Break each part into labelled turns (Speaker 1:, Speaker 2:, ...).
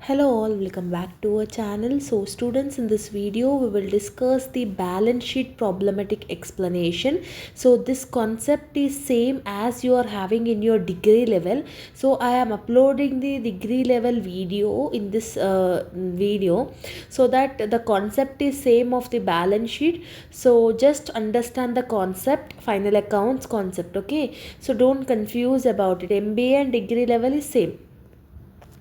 Speaker 1: Hello all, welcome back to our channel. So students, in this video we will discuss the balance sheet problematic explanation. So this concept is same as you are having in your degree level. So I am uploading the degree level video in this video so that the concept is same of the balance sheet. So just understand the concept, final accounts concept, okay? So don't confuse about it. MBA and degree level is same.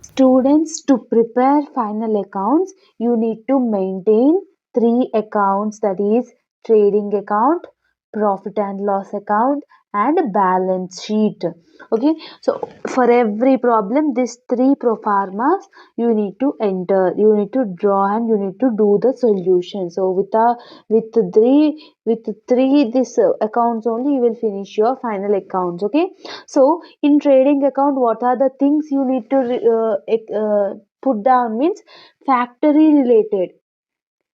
Speaker 2: Students, to prepare final accounts, you need to maintain three accounts, that is trading account, profit and loss account, and a balance sheet. Okay, so for every problem, these three proformas you need to enter, you need to draw, and you need to do the solution. So with three this accounts only you will finish your final accounts. Okay, so in trading account, what are the things you need to put down means factory related.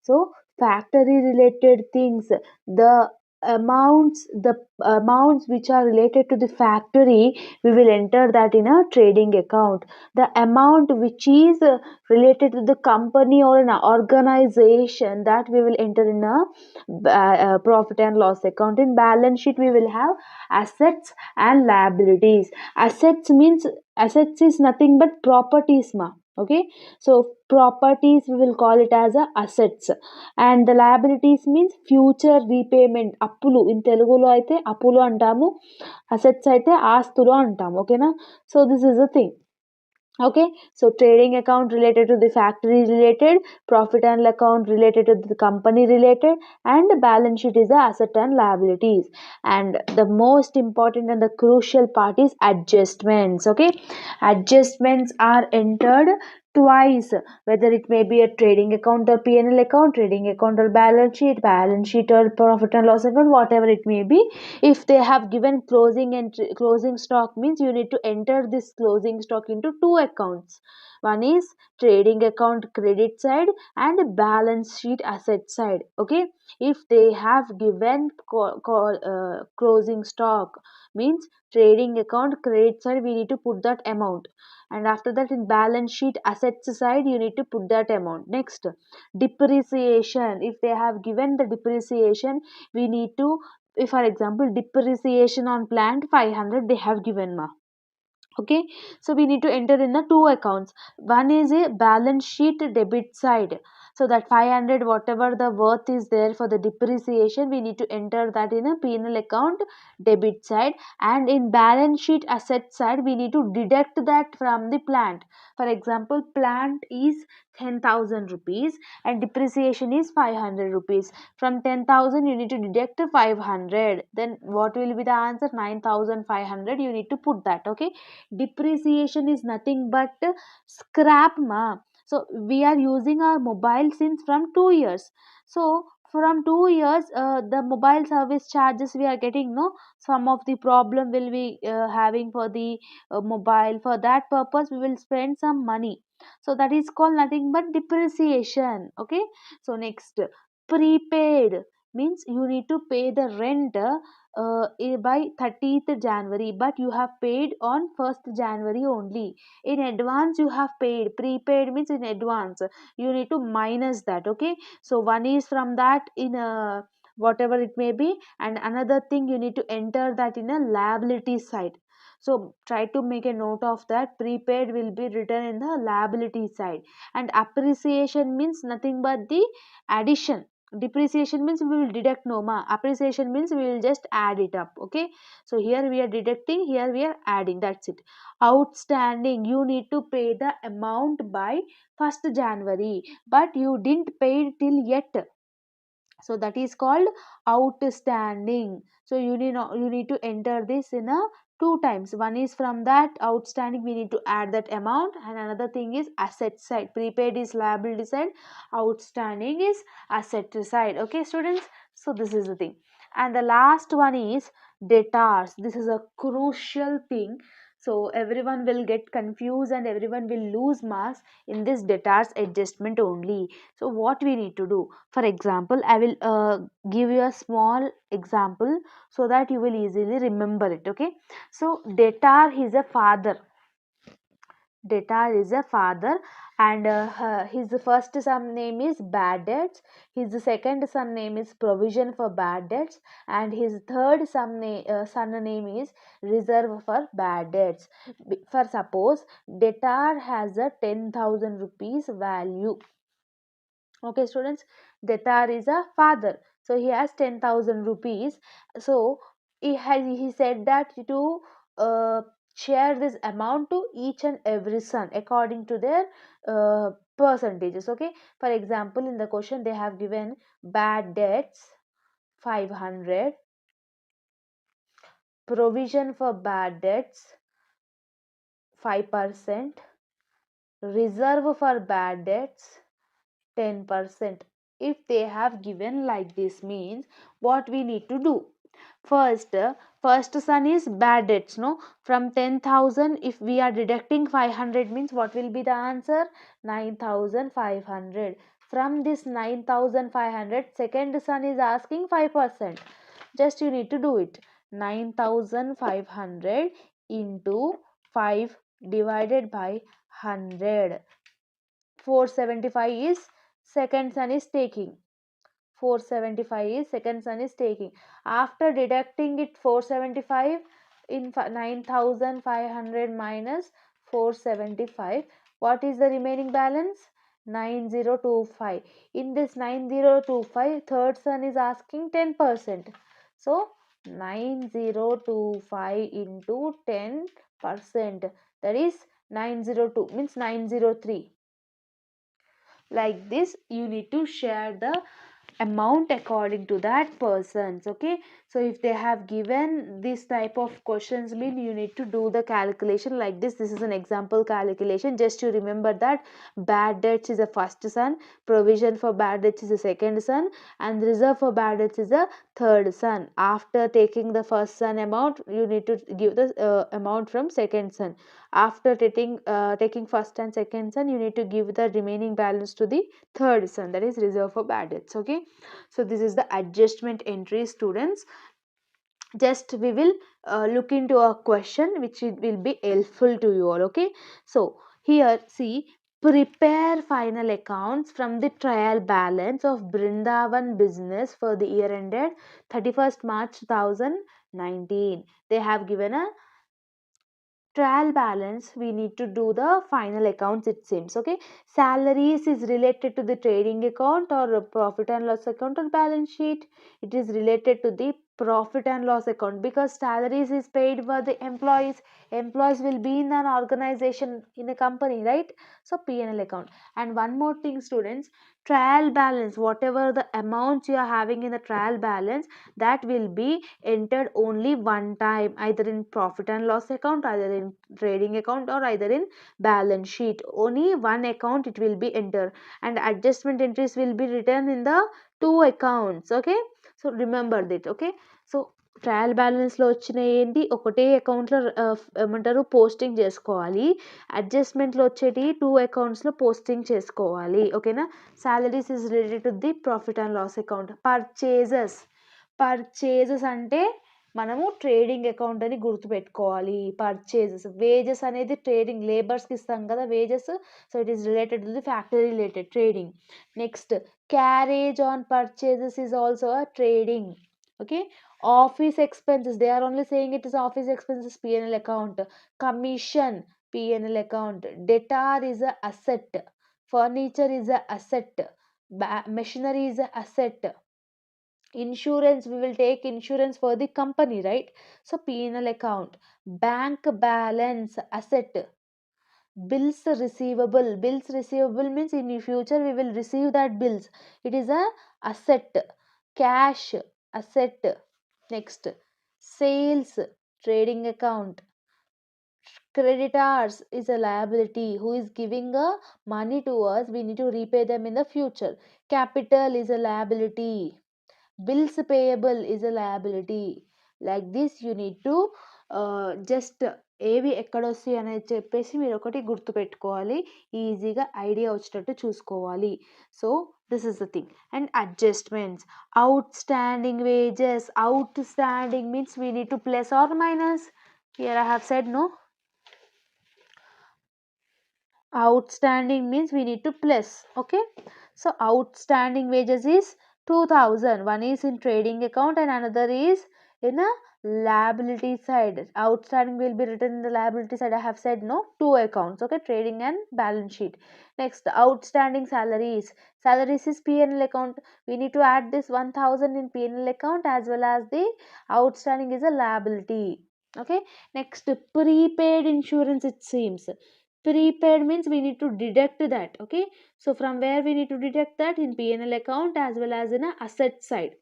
Speaker 2: So factory related things, the amounts which are related to the factory, we will enter that in a trading account. The amount which is related to the company or an organization, that we will enter in a profit and loss account. In balance sheet we will have assets and liabilities. Assets is nothing but properties ma. Okay, so properties we will call it as a assets, and the liabilities means future repayment. అప్పులు in తెలుగులో అయితే అప్పులు అంటాము, assets అయితే ఆస్తులు అంటాము. ఓకేనా, so this is the thing. Okay, so trading account related to the factory related, profit and account related to the company related, and the balance sheet is the asset and liabilities. And the most important and the crucial part is adjustments. Okay, adjustments are entered twice, whether it may be a trading account or P&L account, trading account or balance sheet or profit and loss account, whatever it may be. If they have given closing stock means you need to enter this closing stock into two accounts. One is trading account credit side and balance sheet asset side. Okay, if they have given closing stock means trading account credit side we need to put that amount, and after that in balance sheet assets side you need to put that amount. Next, depreciation, if they have given the depreciation, we need to, if for example depreciation on plant 500 they have given ma. Okay, so we need to enter in the two accounts. One is a balance sheet debit side, so that 500 whatever the worth is there for the depreciation we need to enter that in a P&L account debit side, and in balance sheet asset side we need to deduct that from the plant. For example, plant is 10,000 rupees and depreciation is 500 rupees. From 10,000 you need to deduct 500, then what will be the answer? 9,500 you need to put that. Okay, depreciation is nothing but scrap ma. So we are using our mobile since from 2 years. So from 2 years the mobile service charges we are getting, no, some of the problem will be having for the mobile. For that purpose we will spend some money, so that is called nothing but depreciation. Okay, so next, prepaid means you need to pay the rent by 30th January, but you have paid on 1st January only. In advance you have paid. Prepaid means in advance. You need to minus that. Okay, so one is from that in a whatever it may be, and another thing you need to enter that in a liability side. So try to make a note of that. Prepaid will be written in the liability side, and appreciation means nothing but the addition. Depreciation means we will deduct, no ma. Appreciation means we will just add it up. Okay, so here we are deducting, here we are adding, that's it. Outstanding, you need to pay the amount by 1st January, but you didn't pay it till yet, so that is called outstanding. So you need to enter this in a two times. One is from that outstanding we need to add that amount, and another thing is asset side. Prepaid is liability side, outstanding is asset side. Okay students, so this is the thing. And the last one is debtors. This is a crucial thing, so everyone will get confused and everyone will lose marks in this debtors adjustment only. So what we need to do, for example I will give you a small example so that you will easily remember it. Okay, so debtor is a father, Debtor is a father, and his first son name is bad debts. His second son name is provision for bad debts, and his third son name is reserve for bad debts. For suppose debtor has a 10,000 rupees value. Okay, students, debtor is a father, so he has 10,000 rupees. So he said that to share this amount to each and every son according to their percentages. Okay, for example, in the question they have given bad debts 500, provision for bad debts 5%, reserve for bad debts 10%. If they have given like this, means what we need to do? First, first son is bad debts, no? From 10,000, if we are deducting 500, means what will be the answer? 9,500. From this 9,500, second son is asking 5%. Just you need to do it. 9,500 into 5 divided by 100. 475 is second son is taking. 475 is second son is taking. After deducting it, 475 in 9,500 minus 475, what is the remaining balance? 9025. In this 9025, third son is asking 10%. So 9025 into 10%, that is 902, means 903. Like this you need to share the amount according to that persons. Okay, so if they have given this type of questions, mean you need to do the calculation like this. This is an example calculation. Just you remember that bad debts is the first son, provision for bad debts is the second son, and reserve for bad debts is the third son. After taking the first son amount, you need to give the amount from second son. After taking first and second son, you need to give the remaining balance to the third son, that is reserve for bad debts. Okay, so this is the adjustment entry, students. Just we will look into a question which it will be helpful to you all. Okay, so here see, prepare final accounts from the trial balance of Brindavan business for the year ended 31st March 2019. They have given a trial balance. We need to do the final accounts, it seems. Okay, salaries is related to the trading account or a profit and loss account or balance sheet. It is related to the profit and loss account, because salaries is paid for the employees will be in an organization, in a company, right? So P&L account. And one more thing, students, trial balance, whatever the amounts you are having in the trial balance, that will be entered only one time, either in profit and loss account, either in trading account, or either in balance sheet. Only one account it will be entered, and adjustment entries will be written in the two accounts. Okay, so remember that. Okay, so trial బ్యాలెన్స్లో వచ్చినాయి ఏంటి, ఒకటే అకౌంట్లో ఏమంటారు posting చేసుకోవాలి. అడ్జస్ట్మెంట్లో వచ్చేటి two అకౌంట్స్లో posting చేసుకోవాలి. ఓకేనా, salaries is related to the profit and loss account. Purchases అంటే మనము ట్రేడింగ్ అకౌంట్ అని గుర్తుపెట్టుకోవాలి. పర్చేజెస్, వేజెస్ అనేది ట్రేడింగ్, లేబర్స్కి ఇస్తాం కదా wages, so it is related to the factory related trading. Next, carriage on purchases is also a trading. Okay, office expenses, they are only saying it is office expenses, P&L account. Commission, P&L account. Debtor is a asset, furniture is a asset, machinery is a asset. Insurance, we will take insurance for the company, right? So P&L account. Bank balance, asset. Bills receivable means in the future we will receive that bills, it is a asset. Cash, asset. Next, sales, trading account. Creditors is a liability, who is giving a money to us, we need to repay them in the future. Capital is a liability. Bills payable is a liability. Like this you need to just ఏవి ఎక్కడొస్తాయి అనేది చెప్పేసి మీరు ఒకటి గుర్తుపెట్టుకోవాలి, ఈజీగా idea వచ్చేటట్టు చూసుకోవాలి. So this is the thing. And adjustments, outstanding wages. Outstanding means we need to plus or minus. Here I have said no. Outstanding means we need to plus. Okay, so outstanding wages is 2000. One is in trading account and another is in a liability side. Outstanding will be written in the liability side. I have said no, two accounts. Okay, trading and balance sheet. Next, outstanding salaries. Salaries is P&L account. We need to add this 1000 in P&L account as well as the outstanding is a liability. Okay, next, prepaid insurance. It seems prepaid means we need to deduct that. Okay, so from where we need to deduct that? In P&L account as well as in a asset side.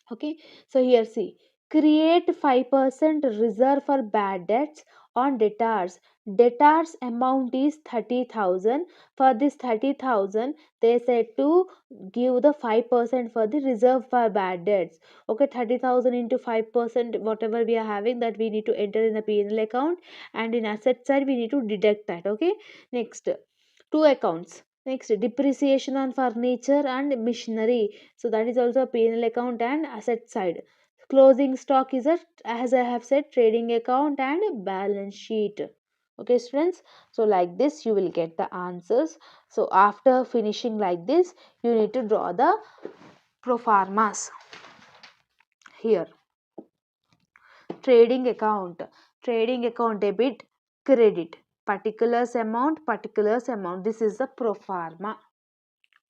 Speaker 2: Okay, so here see, create 5% reserve for bad debts on debtors. Debtors amount is 30,000. For this 30,000 they said to give the 5% for the reserve for bad debts. Okay, 30,000 into 5%, whatever we are having, that we need to enter in the P&L account, and in asset side we need to deduct that. Okay, next, two accounts. Next, depreciation on furniture and machinery, so that is also a P&L account and asset side. Closing stock is a, as I have said, trading account and balance sheet. Okay students, so like this you will get the answers. So after finishing like this, you need to draw the pro formas. Here, trading account debit, credit, particulars amount, this is the pro forma.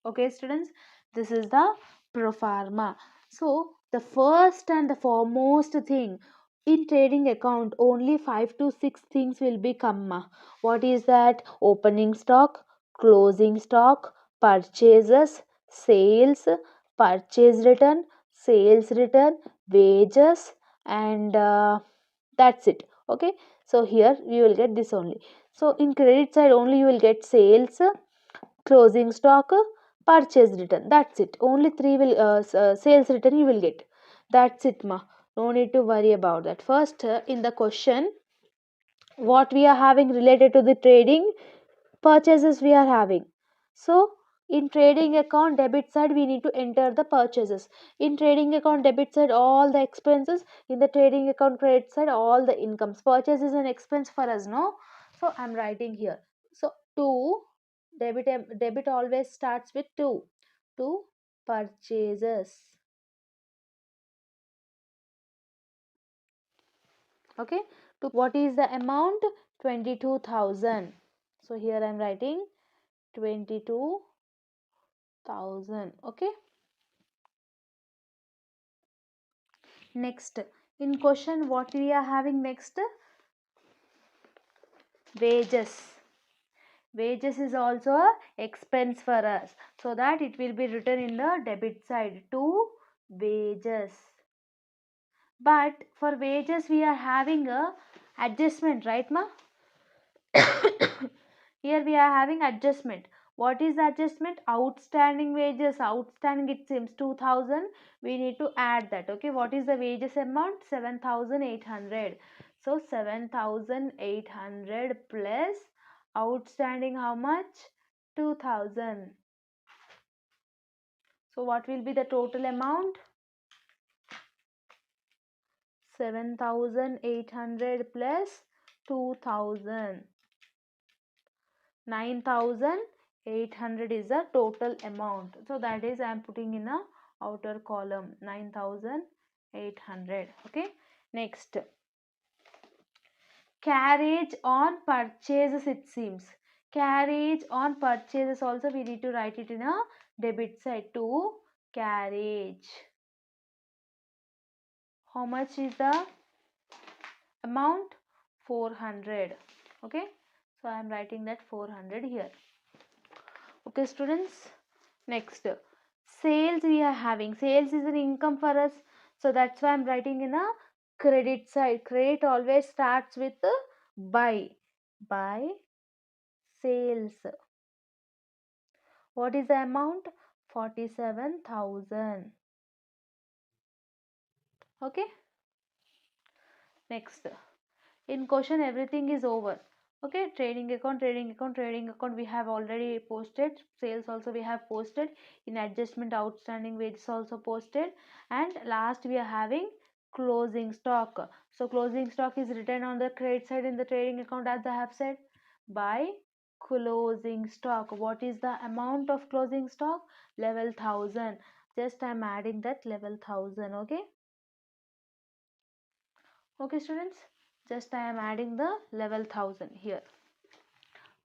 Speaker 2: Okay students, this is the pro forma. So the first and the foremost thing, in trading account only 5 to 6 things will be come. What is that? Opening stock, closing stock, purchases, sales, purchase return, sales return, wages, and that's it. Okay, so here you will get this only. So in credit side only you will get sales, closing stock, purchase return, that's it. Only three will sales return you will get. That's it ma, no need to worry about that. First, in the question, what we are having related to the trading, purchases we are having. So in trading account debit side we need to enter the purchases. In trading account debit side all the expenses, in the trading account credit side all the incomes. Purchase is an expense for us, no? So I'm writing here. So 2, debit always starts with 2. 2 purchases. Okay, to what is the amount? 22,000. So here I'm writing 22,000. Okay, next, in question what we are having next? Wages. Wages is also a expense for us, so that it will be written in the debit side to wages. But for wages we are having a adjustment, right ma? Here we are having adjustment. What is the adjustment? Outstanding wages. Outstanding, it seems 2000. We need to add that. Okay, what is the wages amount? 7,800. So 7,800 plus outstanding how much? 2000. So what will be the total amount? 7,800 plus 2000. 9,800 is the total amount. So that is I am putting in a outer column 9,800. Okay, next, carriage on purchases, it seems. Carriage on purchases also we need to write it in a debit side to carriage. How much is the amount? 400. Okay, so I am writing that 400 here. Okay students, next, sales we are having. Sales is an income for us, so that's why I'm writing in a credit side. Credit always starts with by sales. What is the amount? 47,000. Okay, next, in question everything is over. Okay, trading account we have already posted. Sales also we have posted. In adjustment, outstanding wages also posted. And last we are having closing stock. So closing stock is written on the credit side in the trading account, as I have said, by closing stock. What is the amount of closing stock? Level 1000. Just I am adding that level 1000. Okay. Okay, students. Just I am adding the level 1000 here.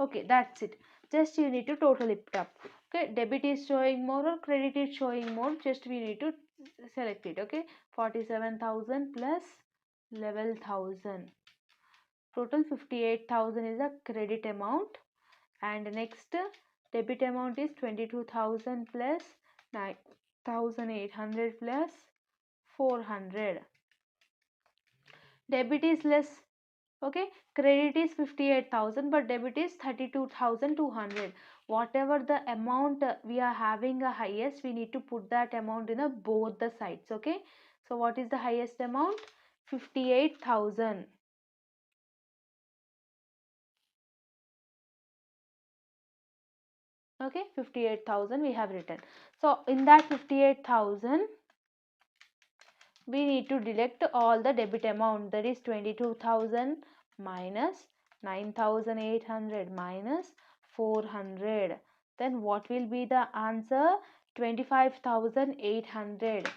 Speaker 2: Okay, that's it. Just you need to total it up. Okay, debit is showing more or credit is showing more. Just we need to select it. Okay, 47,000 plus level 1000. Total 58,000 is the credit amount, and next debit amount is 22,000 plus 9,800 plus 400. Debit is less. Okay, credit is 58,000 but debit is 32,200. Whatever the amount we are having a highest, we need to put that amount in a both the sides. Okay, so what is the highest amount? 58,000. Okay, 58,000 we have written. So in that 58,000 we need to deduct all the debit amount, that is 22,000 minus 9,800 minus 400. Then what will be the answer? 25,800.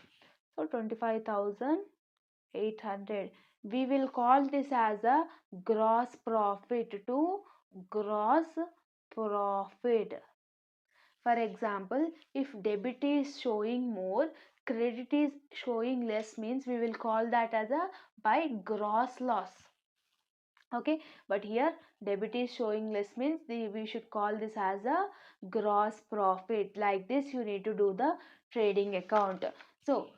Speaker 2: So 25,800. We will call this as a gross profit to gross profit. For example, if debit is showing more, credit is showing less, means we will call that as a by gross loss. Okay, but here debit is showing less means we should call this as a gross profit. Like this you need to do the trading account. So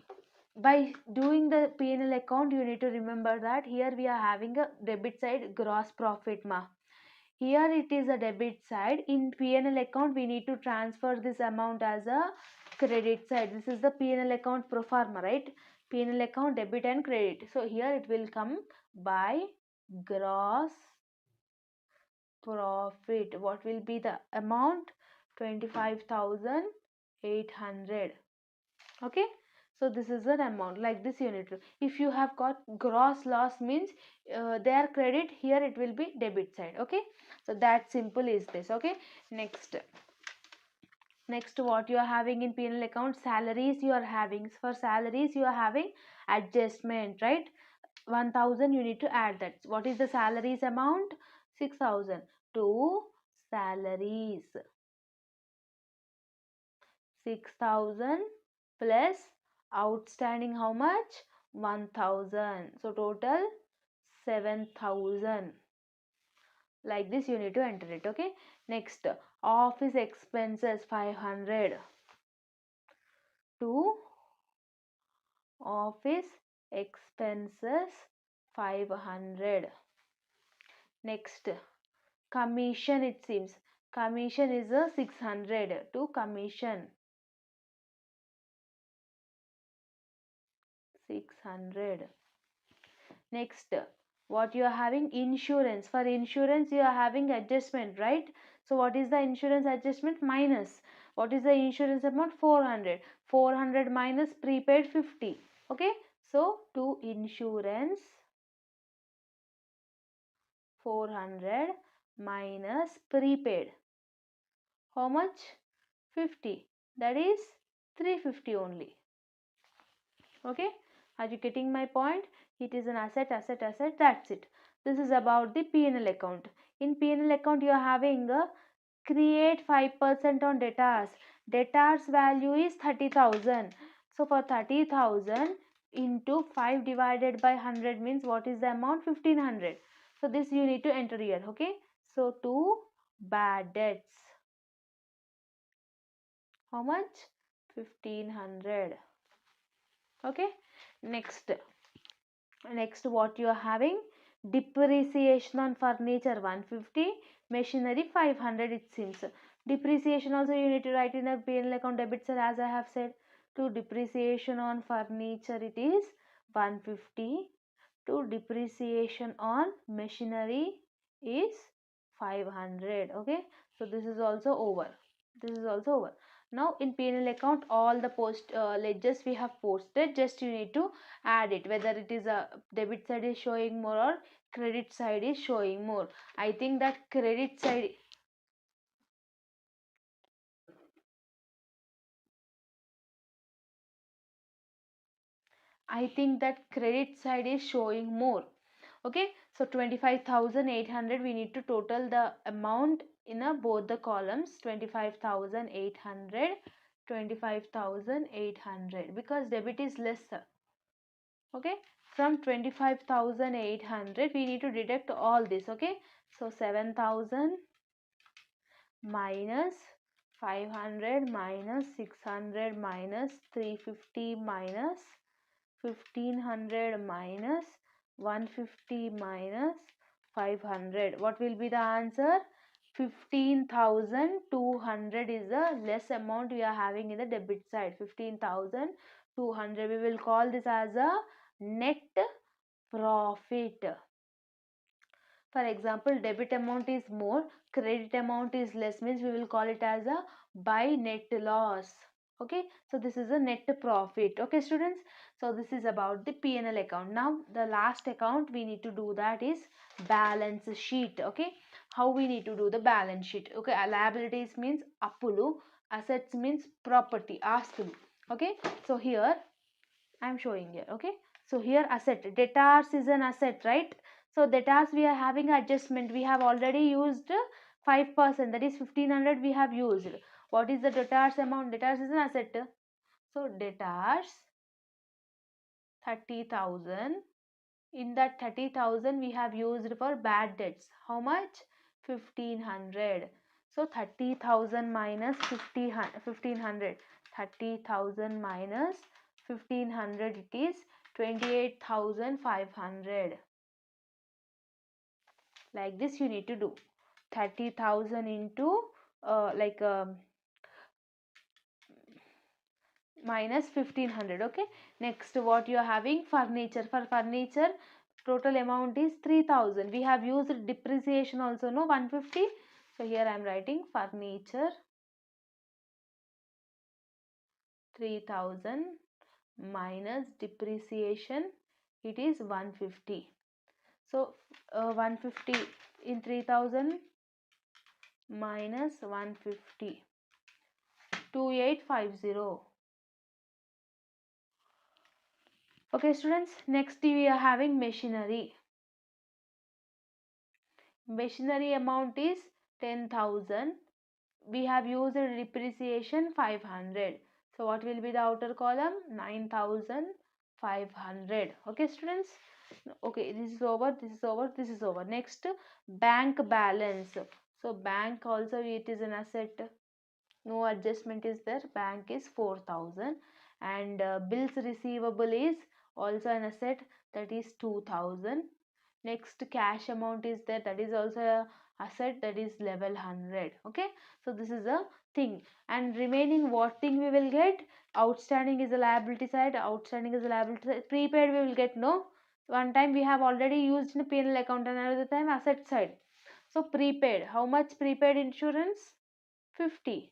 Speaker 2: by doing the P&L account, you need to remember that here we are having a debit side gross profit ma. Here it is a debit side. In P&L account we need to transfer this amount as a credit side. This is the P&L account pro forma, right? P&L account debit and credit. So here it will come by gross profit. What will be the amount? 25,800. Okay, so this is an amount. Like this you need to, if you have got gross loss means their credit, here it will be debit side. Okay, so that simple is this. Okay, next what you are having in P&L account? Salaries you are having. For salaries you are having adjustment, right? 1,000 you need to add that. What is the salaries amount? 6,000 to salaries. 6,000 plus outstanding how much? 1,000. So total 7,000. Like this you need to enter it. Okay, next office expenses 500 to office expenses 500. Next commission, it seems commission is a 600 to commission 600. Next what you are having? Insurance. For insurance you are having adjustment, right? So what is the insurance adjustment? Minus. What is the insurance amount? 400. 400 minus prepaid 50. Okay, so to insurance 400 minus prepaid how much? 50. That is 350 only. Okay, are you getting my point? It is an asset, that's it. This is about the P&L account. In P&L account you are having a create 5% on debtors. Debtors value is 30,000. So for 30,000 into 5 divided by 100 means what is the amount? 1500. So this you need to enter here. Okay, so to bad debts how much? 1500. Okay, next what you are having? Depreciation on furniture 150, machinery 500. It seems depreciation also you need to write in a P&L account debit side, as I have said. To depreciation on furniture it is 150, to depreciation on machinery is 500. Okay, so this is also over. Now in P&L account all the ledgers we have posted. Just you need to add it, whether it is a debit side is showing more or credit side is showing more. I think that credit side I think that credit side is showing more. Okay, so 25,800, we need to total the amount in both the columns. 25,800, 25,800, because debit is lesser. Okay, from 25,800 we need to deduct all this. Okay, so 7,000 minus 500 minus 600 minus 350 minus 1500 minus 150 minus 500. What will be the answer? 15,200 is the less amount we are having in the debit side. 15,200. We will call this as a net profit. For example, debit amount is more, credit amount is less, means we will call it as a by net loss. Okay, so this is a net profit. Okay students, so this is about the P&L account. Now the last account we need to do, that is balance sheet. Okay, how we need to do the balance sheet? Okay, liabilities means appulu, assets means property, astulu. Okay, so here I am showing here. Okay, so here asset, debtors is an asset, right? So debtors we are having adjustment, we have already used 5%, that is 1500 we have used. What is the debtors amount? Debtors is an asset, so debtors 30,000. In that 30,000 we have used for bad debts. How much? 1500. So 30,000 minus 1500. 30,000 minus 1500, it is 28,500. Like this you need to do. 30,000 into minus 1500. Okay, next what you are having? Furniture. For furniture total amount is 3,000. We have used depreciation also, no, 150. So here I am writing furniture 3,000 minus depreciation, it is 150. So 150 in 3,000 minus 150, 2850. Okay students, next we are having machinery. Machinery amount is 10,000. We have used depreciation 500. So what will be the outer column? 9,500. Okay students. Okay, this is over, this is over, this is over. Next, bank balance. So bank also it is an asset. No adjustment is there. Bank is 4,000, and bills receivable is also an asset, that is 2,000. Next, cash amount is there, that is also a asset, that is level 100. Okay, so this is a thing. And remaining what thing we will get? Outstanding is the liability side. Outstanding is the liability side. Prepaid we will get, no, one time we have already used in the P&L account, and another time asset side. So prepaid, how much prepaid insurance? 50.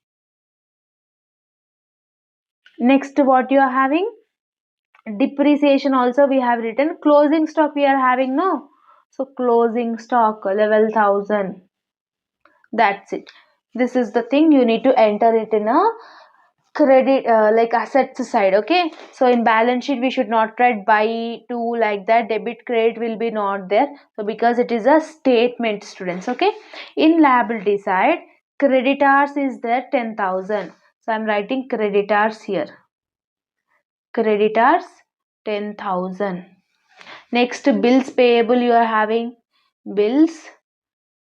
Speaker 2: Next what you are having? Depreciation also we have written. Closing stock we are having, no, so closing stock level 1,000. That's it. This is the thing you need to enter it in a credit like assets side. Okay, so in balance sheet we should not write by to like that. Debit credit will be not there, so because it is a statement students. Okay, in liability side creditors is there 10,000, so I'm writing creditors here. Creditors 10,000. Next, bills payable you are having. Bills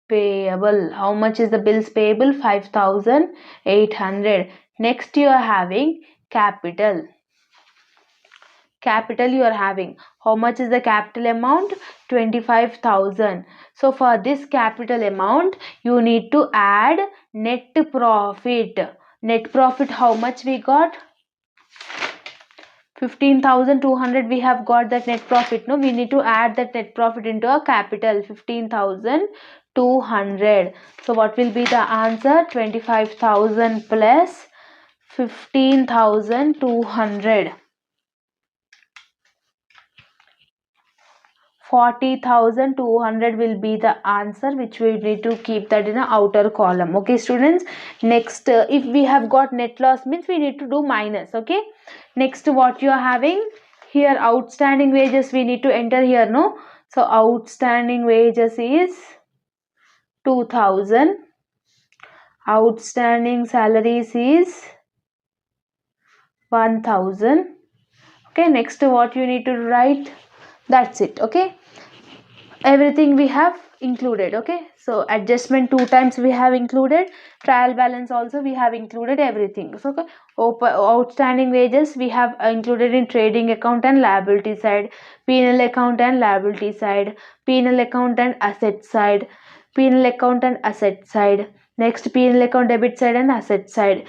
Speaker 2: payable, how much is the bills payable? 5,800. Next you are having capital. Capital you are having, how much is the capital amount? 25,000. So for this capital amount you need to add net profit. Net profit, how much we got? 15,200 we have got that net profit, no, we need to add that net profit into a capital. 15,200. So what will be the answer? 25,000 plus 15,200. 40,200 will be the answer, which we need to keep that in the outer column. Okay students, next if we have got net loss, means we need to do minus. Okay, next what you are having? Here outstanding wages we need to enter here, no? So outstanding wages is 2000. Outstanding salaries is 1000. Okay, next what you need to write, that's it. Okay, everything we have included. Okay, so adjustment two times we have included, trial balance also we have included, everything. So okay, outstanding wages we have included in trading account and liability side, penal account and liability side, penal account and asset side, penal account and asset side, next penal account debit side and asset side,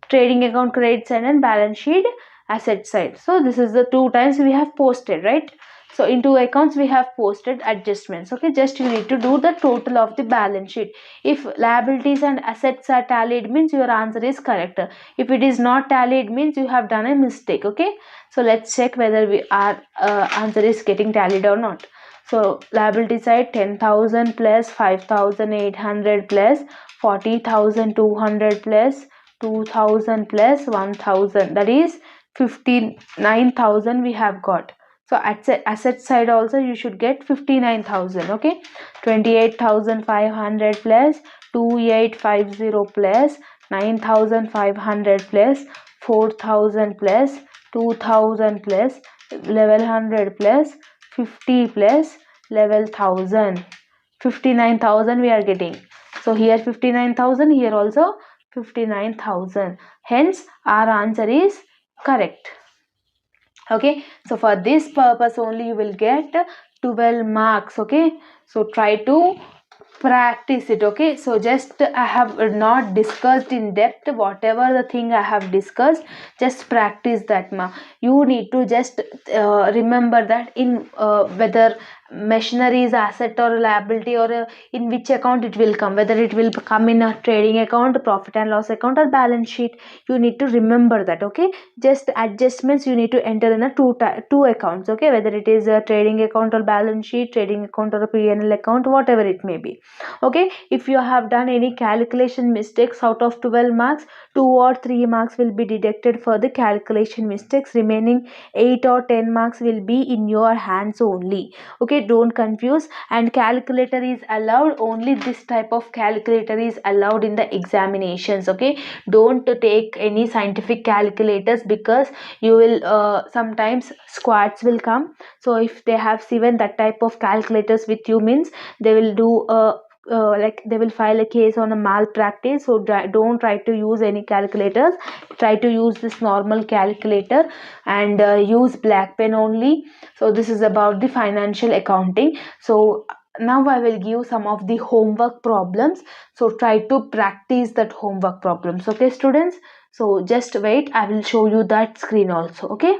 Speaker 2: trading account credit side and balance sheet asset side. So this is the two times we have posted, right? So in two accounts we have posted adjustments. Okay, just you need to do the total of the balance sheet. If liabilities and assets are tallied means your answer is correct. If it is not tallied means you have done a mistake. Okay, so let's check whether we are answer is getting tallied or not. So liability side 10,000 plus 5,800 plus 40,200 plus 2,000 plus 1,000, that is 59,000 we have got. So at asset side also you should get 59,000. Okay, 28,500 plus 2,850 plus 9,500 plus 4,000 plus 2,000 plus 1,100 plus 50 plus 11,000. 59,000 we are getting. So here 59,000, here also 59,000. Hence our answer is correct. Okay, so for this purpose only you will get 12 marks. Okay, so try to practice it. Okay, so just I have not discussed in depth whatever the thing I have discussed, just practice that ma. You need to just remember that in whether machinery is asset or liability, or in which account it will come, whether it will come in a trading account, profit and loss account, or balance sheet. You need to remember that. Okay, just adjustments you need to enter in a two accounts. Okay, whether it is a trading account or balance sheet, trading account or a P&L account, whatever it may be. Okay, if you have done any calculation mistakes, out of 12 marks 2 or 3 marks will be deducted for the calculation mistakes, remaining 8 or 10 marks will be in your hands only. Okay, don't confuse. And calculator is allowed, only this type of calculator is allowed in the examinations. Okay, don't take any scientific calculators, because you will sometimes squads will come. So if they have given that type of calculators with you means they will do like they will file a case on a malpractice. So don't try to use any calculators, try to use this normal calculator, and use black pen only. So this is about the financial accounting. So now I will give some of the homework problems, so try to practice that homework problems. Okay students, so just wait, I will show you that screen also. Okay,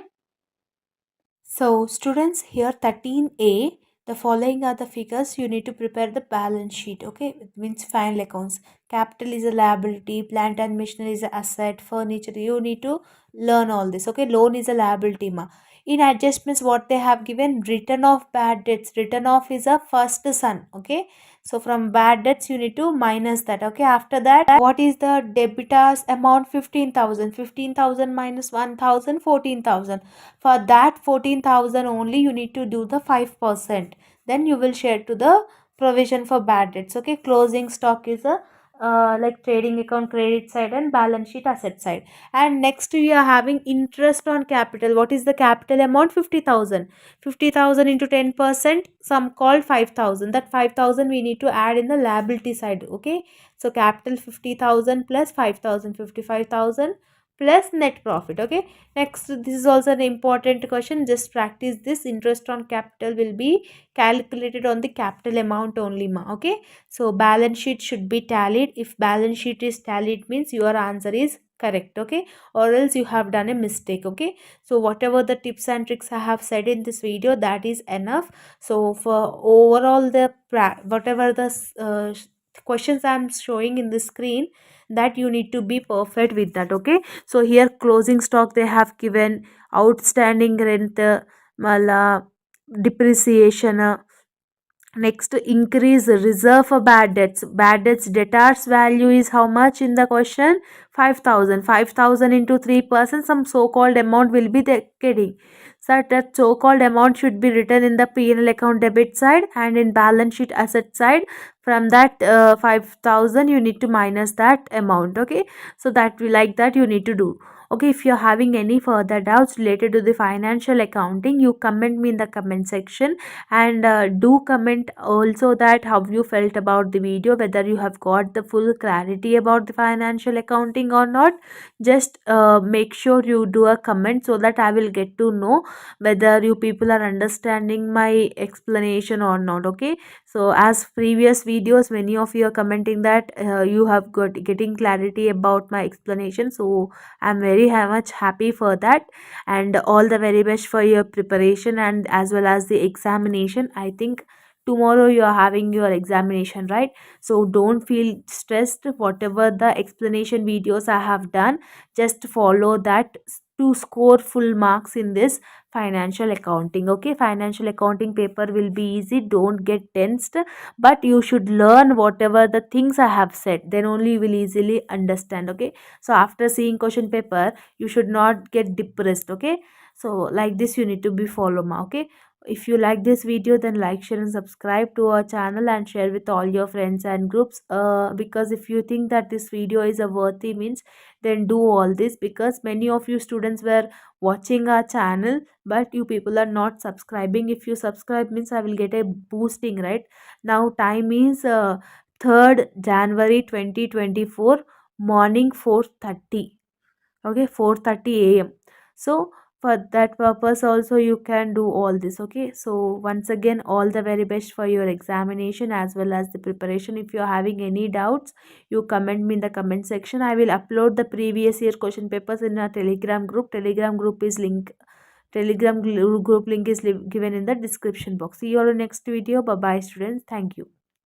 Speaker 1: So students, here 13A, the following are the figures. You need to prepare the balance sheet. Okay, it means final accounts. Capital is a liability, plant and machinery is an asset, furniture. You need to learn all this. Okay, loan is a liability ma. In adjustments, what they have given, written off bad debts. Written off is a first son. Okay, so from bad debts you need to minus that. Okay, after that, what is the debitors amount? 15,000. 15,000 minus 1,000, 14,000. For that 14,000 only you need to do the 5%. Then you will share to the provision for bad debts. Okay, closing stock is a like trading account credit side and balance sheet asset side. And next we are having interest on capital. What is the capital amount? 50,000. 50,000 into 10%, some called 5,000. That 5,000 we need to add in the liability side. Okay, so capital 50,000 plus 5,000, 55,000 plus net profit. Okay, next, this is also an important question. Just practice this. Interest on capital will be calculated on the capital amount only ma. Okay, so balance sheet should be tallied. If balance sheet is tallied means your answer is correct. Okay, or else you have done a mistake. Okay, so whatever the tips and tricks I have said in this video, that is enough. So for overall the whatever the questions I am showing in the screen, that you need to be perfect with that. Okay, so here closing stock they have given, outstanding rent, mala depreciation, next increase reserve for bad debts. Bad debts debtors value is how much in the question? 5,000. 5,000 into 3%, some so called amount will be getting. So that so-called amount should be written in the P&L account debit side, and in balance sheet asset side, from that 5,000 you need to minus that amount. Okay, so that we like that you need to do. Okay, if you're having any further doubts related to the financial accounting, you comment me in the comment section, and do comment also that how you felt about the video, whether you have got the full clarity about the financial accounting or not. Just make sure you do a comment so that I will get to know whether you people are understanding my explanation or not. Okay, so as previous videos, many of you are commenting that you have got getting clarity about my explanation, so I'm very much happy for that. And all the very best for your preparation and as well as the examination. I think tomorrow you are having your examination, right? So don't feel stressed. Whatever the explanation videos I have done, just follow that to score full marks in this financial accounting. Okay, financial accounting paper will be easy, don't get tensed, but you should learn whatever the things I have said, then only you will easily understand. Okay, so after seeing question paper, you should not get depressed. Okay, so like this you need to be follow ma. Okay, if you like this video, then like, share and subscribe to our channel and share with all your friends and groups, because if you think that this video is a worthy means, then do all this, because many of you students were watching our channel but you people are not subscribing. If you subscribe means I will get a boosting, right? Now time is 3rd January 2024, morning 4:30. Okay, 4:30 a.m. So for that purpose also you can do all this. Okay, so once again, all the very best for your examination as well as the preparation. If you're having any doubts, you comment me in the comment section. I will upload the previous year question papers in a telegram group. Telegram group link is given in the description box. See you all in next video. Bye bye students. Thank you.